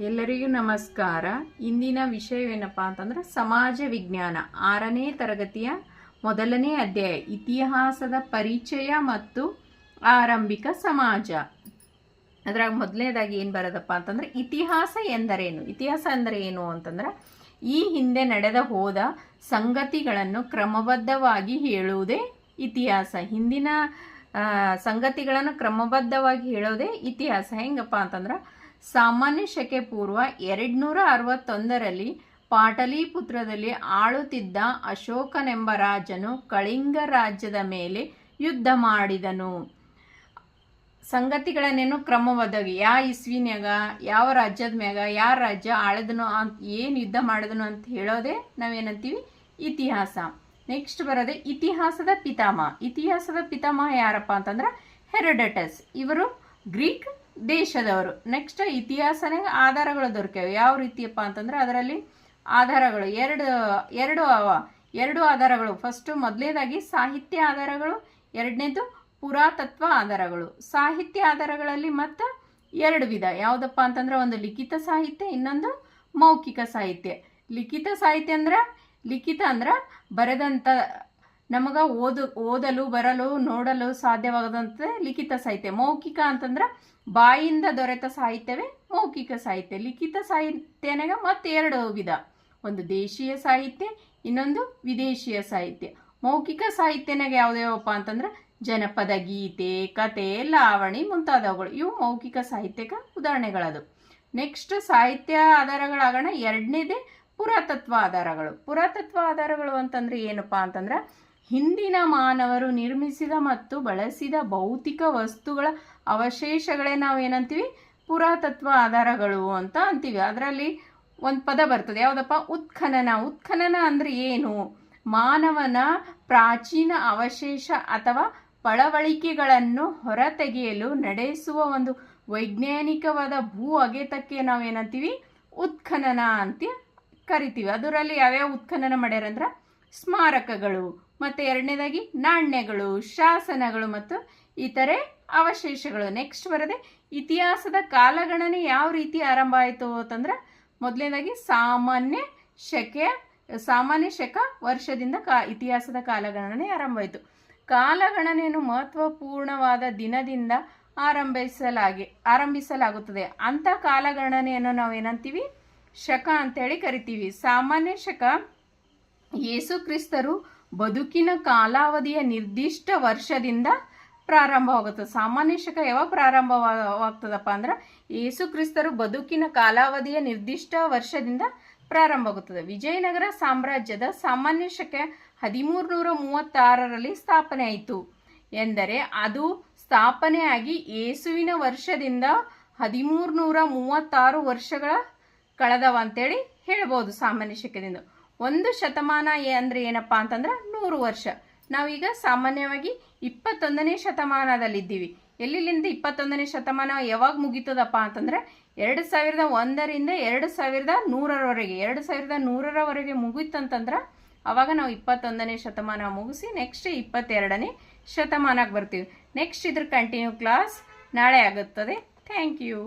ಎಲ್ಲರಿಗೂ ನಮಸ್ಕಾರ. ಇಂದಿನ ವಿಷಯವೇನಪ್ಪ ಅಂತಂದ್ರೆ ಸಮಾಜ ವಿಜ್ಞಾನ 6ನೇ ತರಗತಿಯ ಮೊದಲನೇ ಅಧ್ಯಾಯ ಇತಿಹಾಸದ ಪರಿಚಯ ಮತ್ತು ಆರಂಭಿಕ ಸಮಾಜ. ಅದ್ರಾಗ ಮೊದಲನೇದಾಗಿ ಏನು ಬರೋದಪ್ಪ ಅಂತಂದ್ರೆ ಇತಿಹಾಸ ಎಂದರೇನು. ಇತಿಹಾಸ ಅಂದರೆ ಏನು ಅಂತಂದ್ರೆ ಈ ಹಿಂದೆ ನಡೆದ ಹೋದ ಸಂಗತಿಗಳನ್ನು ಕ್ರಮಬದ್ಧವಾಗಿ ಹೇಳುವುದೇ ಇತಿಹಾಸ. ಹಿಂದಿನ ಸಂಗತಿಗಳನ್ನು ಕ್ರಮಬದ್ಧವಾಗಿ ಹೇಳೋದೇ ಇತಿಹಾಸ. ಹೆಂಗಪ್ಪ ಅಂತಂದ್ರೆ ಸಾಮಾನ್ಯ ಶಕೆ ಪೂರ್ವ 261ರಲ್ಲಿ ಪಾಟಲಿಪುತ್ರದಲ್ಲಿ ಆಳುತ್ತಿದ್ದ ಅಶೋಕನೆಂಬ ರಾಜನು ಕಳಿಂಗ ರಾಜ್ಯದ ಮೇಲೆ ಯುದ್ಧ ಮಾಡಿದನು. ಸಂಗತಿಗಳನ್ನೇನು ಕ್ರಮಬದ್ಧವಾಗಿ ಯಾವ ಇಸ್ವಿನ್ಯಾಗ ಯಾವ ರಾಜ್ಯದ ಮ್ಯಾಗ ಯಾರ ರಾಜ್ಯ ಆಳದನು ಅಂತ ಏನು ಯುದ್ಧ ಮಾಡಿದನು ಅಂತ ಹೇಳೋದೇ ನಾವೇನಂತೀವಿ ಇತಿಹಾಸ. ನೆಕ್ಸ್ಟ್ ಬರೋದೆ ಇತಿಹಾಸದ ಪಿತಾಮಹ. ಇತಿಹಾಸದ ಪಿತಾಮಹ ಯಾರಪ್ಪ ಅಂತಂದ್ರೆ ಹೆರೋಡಟಸ್. ಇವರು ಗ್ರೀಕ್ ದೇಶದವರು. ನೆಕ್ಸ್ಟ್ ಇತಿಹಾಸನಾಗ ಆಧಾರಗಳು ದೊರಕ್ಯಾವ. ಯಾವ ರೀತಿಯಪ್ಪ ಅಂತಂದ್ರೆ ಅದರಲ್ಲಿ ಆಧಾರಗಳು ಎರಡು ಆಧಾರಗಳು. ಮೊದಲನೇದಾಗಿ ಸಾಹಿತ್ಯ ಆಧಾರಗಳು, ಎರಡನೇದು ಪುರಾತತ್ವ ಆಧಾರಗಳು. ಸಾಹಿತ್ಯ ಆಧಾರಗಳಲ್ಲಿ ಮತ್ತು ಎರಡು ವಿಧ. ಯಾವುದಪ್ಪ ಅಂತಂದ್ರೆ ಒಂದು ಲಿಖಿತ ಸಾಹಿತ್ಯ, ಇನ್ನೊಂದು ಮೌಖಿಕ ಸಾಹಿತ್ಯ. ಲಿಖಿತ ಸಾಹಿತ್ಯ ಲಿಖಿತ ಅಂದ್ರೆ ಬರೆದಂಥ ನಮಗೆ ಓದಲು ಬರಲು ನೋಡಲು ಸಾಧ್ಯವಾಗದಂತೆ ಲಿಖಿತ ಸಾಹಿತ್ಯ. ಮೌಖಿಕ ಅಂತಂದ್ರೆ ಬಾಯಿಂದ ದೊರೆತ ಸಾಹಿತ್ಯವೇ ಮೌಖಿಕ ಸಾಹಿತ್ಯ. ಲಿಖಿತ ಸಾಹಿತ್ಯನಾಗ ಮತ್ತೆ ಎರಡು ವಿಧ, ಒಂದು ದೇಶೀಯ ಸಾಹಿತ್ಯ, ಇನ್ನೊಂದು ವಿದೇಶೀಯ ಸಾಹಿತ್ಯ. ಮೌಖಿಕ ಸಾಹಿತ್ಯನಾಗ ಯಾವ್ಯಾವಪ್ಪ ಅಂತಂದ್ರೆ ಜನಪದ ಗೀತೆ, ಕತೆ, ಲಾವಣಿ ಮುಂತಾದವುಗಳು. ಇವು ಮೌಖಿಕ ಸಾಹಿತ್ಯಕ್ಕೆ ಉದಾಹರಣೆಗಳದು. ನೆಕ್ಸ್ಟ್ ಸಾಹಿತ್ಯ ಆಧಾರಗಳಾಗೋಣ. ಎರಡನೇದೇ ಪುರಾತತ್ವ ಆಧಾರಗಳು. ಪುರಾತತ್ವ ಆಧಾರಗಳು ಅಂತಂದ್ರೆ ಏನಪ್ಪಾ ಅಂತಂದ್ರೆ ಹಿಂದಿನ ಮಾನವರು ನಿರ್ಮಿಸಿದ ಮತ್ತು ಬಳಸಿದ ಭೌತಿಕ ವಸ್ತುಗಳ ಅವಶೇಷಗಳೇ ನಾವು ಏನಂತೀವಿ ಪುರಾತತ್ವ ಆಧಾರಗಳು ಅಂತ ಅಂತೀವಿ. ಅದರಲ್ಲಿ ಒಂದು ಪದ ಬರ್ತದೆ, ಯಾವುದಪ್ಪ ಉತ್ಖನನ. ಉತ್ಖನನ ಅಂದ್ರೆ ಏನು? ಮಾನವನ ಪ್ರಾಚೀನ ಅವಶೇಷ ಅಥವಾ ಪಳವಳಿಕೆಗಳನ್ನು ಹೊರತೆಗೆಯಲು ನಡೆಸುವ ಒಂದು ವೈಜ್ಞಾನಿಕವಾದ ಭೂ ಅಗೆತಕ್ಕೆ ನಾವೇನಂತೀವಿ ಉತ್ಖನನ ಅಂತ ಕರಿತೀವಿ. ಅದರಲ್ಲಿ ಯಾವ್ಯಾವ ಉತ್ಖನನ ಮಾಡ್ಯಾರಂದ್ರೆ ಸ್ಮಾರಕಗಳು, ಮತ್ತು ಎರಡನೇದಾಗಿ ನಾಣ್ಯಗಳು, ಶಾಸನಗಳು ಮತ್ತು ಇತರೆ ಅವಶೇಷಗಳು. ನೆಕ್ಸ್ಟ್ ಬರೋದೆ ಇತಿಹಾಸದ ಕಾಲಗಣನೆ ಯಾವ ರೀತಿ ಆರಂಭ ಆಯಿತು ಅಂತಂದ್ರೆ ಮೊದಲನೇದಾಗಿ ಸಾಮಾನ್ಯ ಶಕ ವರ್ಷದಿಂದ ಇತಿಹಾಸದ ಕಾಲಗಣನೆ ಆರಂಭ ಆಯಿತು. ಕಾಲಗಣನೆಯನ್ನು ಮಹತ್ವಪೂರ್ಣವಾದ ದಿನದಿಂದ ಆರಂಭಿಸಲಾಗುತ್ತದೆ. ಅಂಥ ಕಾಲಗಣನೆಯನ್ನು ನಾವೇನಂತೀವಿ ಶಕ ಅಂತೇಳಿ ಕರಿತೀವಿ. ಸಾಮಾನ್ಯ ಶಕ ಯೇಸು ಕ್ರಿಸ್ತರು ಬದುಕಿನ ಕಾಲಾವಧಿಯ ನಿರ್ದಿಷ್ಟ ವರ್ಷದಿಂದ ಪ್ರಾರಂಭವಾಗುತ್ತದೆ. ಸಾಮಾನ್ಯ ಶಕ ಯಾವಾಗ ಪ್ರಾರಂಭವಾಗ್ತದಪ್ಪ ಅಂದ್ರೆ ಯೇಸು ಕ್ರಿಸ್ತರು ಬದುಕಿನ ಕಾಲಾವಧಿಯ ನಿರ್ದಿಷ್ಟ ವರ್ಷದಿಂದ ಪ್ರಾರಂಭವಾಗುತ್ತದೆ. ವಿಜಯನಗರ ಸಾಮ್ರಾಜ್ಯದ ಸಾಮಾನ್ಯ ಶಕ 1336ರಲ್ಲಿ ಸ್ಥಾಪನೆ ಆಯಿತು ಎಂದರೆ ಅದು ಸ್ಥಾಪನೆಯಾಗಿ ಯೇಸುವಿನ ವರ್ಷದಿಂದ 1336 ವರ್ಷಗಳ ಕಳೆದವ ಅಂತೇಳಿ ಹೇಳ್ಬೋದು. ಸಾಮಾನ್ಯ ಶಕದಿಂದ ಒಂದು ಶತಮಾನ ಅಂದ್ರೆ ಏನಪ್ಪಾ ಅಂತಂದ್ರೆ 100 ವರ್ಷ. ನಾವೀಗ ಸಾಮಾನ್ಯವಾಗಿ 21ನೇ ಶತಮಾನದಲ್ಲಿದ್ದೀವಿ. ಎಲ್ಲಿಂದ 21ನೇ ಶತಮಾನ ಯಾವಾಗ ಮುಗೀತದಪ್ಪ ಅಂತಂದ್ರೆ 2001ರಿಂದ 2100ರವರೆಗೆ 2100ರವರೆಗೆ ಮುಗೀತಂತಂದ್ರೆ ಅವಾಗ ನಾವು 21ನೇ ಶತಮಾನ ಮುಗಿಸಿ ನೆಕ್ಸ್ಟ್ 22ನೇ ಶತಮಾನಕ್ಕೆ ಬರ್ತೀವಿ. ನೆಕ್ಸ್ಟ್ ಇದ್ರ ಕಂಟಿನ್ಯೂ ಕ್ಲಾಸ್ ನಾಳೆ ಆಗುತ್ತದೆ. Thank you.